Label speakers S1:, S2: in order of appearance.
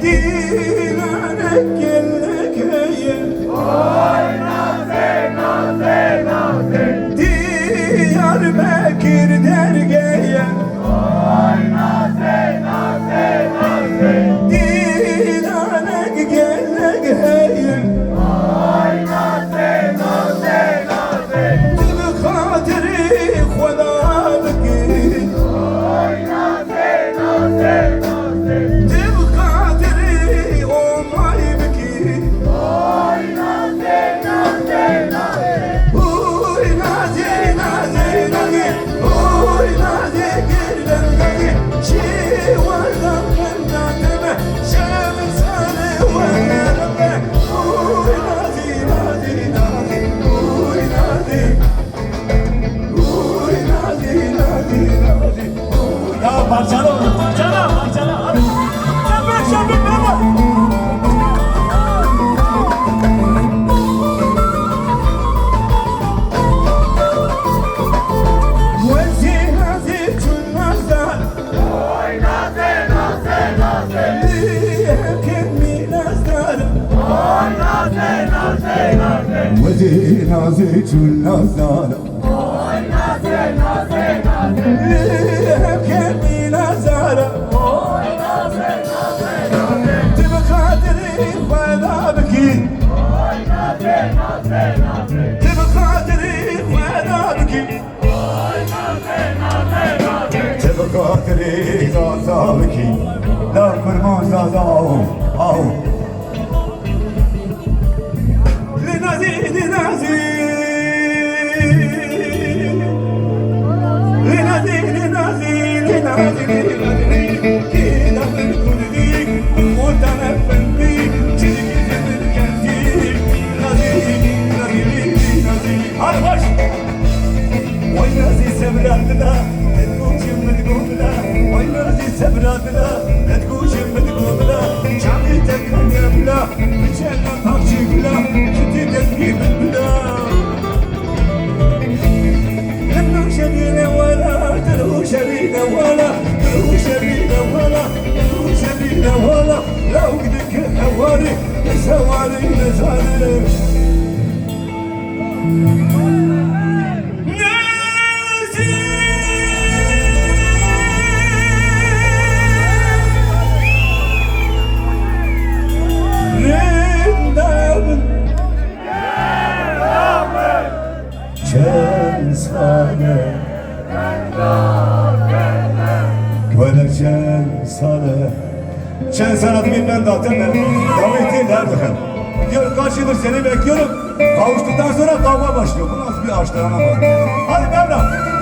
S1: Dilanek gellekeye
S2: Oy naze naze naze
S1: Diyarbakır dergeye
S2: Oy naze naze naze
S1: Dilanek gellekeye
S2: Oy naze naze naze
S1: Tüm hatırı Khuda beki
S2: Oy naze naze naze
S1: Tüm hatırı Omay beki
S2: Oy naze naze naze
S1: Oy naze naze naze Oy naze girden naze Şivardan mendateme Şevin sane varlarımda Oy naze naze naze Oy naze Oy naze naze naze
S3: Ya parçala onu, parçala, parçala. Hadi. Şapır, şapır, baba.
S1: Naze naze çulmazdan
S2: Oy naze naze naze
S1: Kemi nazdan
S2: Oy naze naze naze
S1: Naze naze çulmazdan
S2: Oy naze naze naze
S1: Kemi nazdan
S2: Oy naze naze naze
S1: Tüm kaderi Khuda beki
S2: Oy naze naze naze
S1: Tüm kaderi Khuda beki
S2: Oy naze naze naze
S1: Tüm kaderi Zaza beki La kurban zaza au Li nazi li nazi Li nazi li nazi li nazi li nazi Kida ben kurdik Mutan efendi Çirki zemir kendi Nazi nazi nazi Hadi baş Vay nazi sevradına Etkuçim medgumla Vay nazi sevradına Etkuçim medgumla Çami tekrar yemla Biçenle takçıgla Kiti tezgim bla Tenu şebine wala Tenu şebine wala Tenu şebine wala Tenu şebine wala La ugdike hevari Nesavari nesari Çen sanatı ben dağıtım ben. Davetin derdim. Diyor kaç yıldır seni bekliyorum. Kavuştuktan sonra kavga başlıyor. Bu nasıl bir aşk dayanamaz. Hadi Mevlam.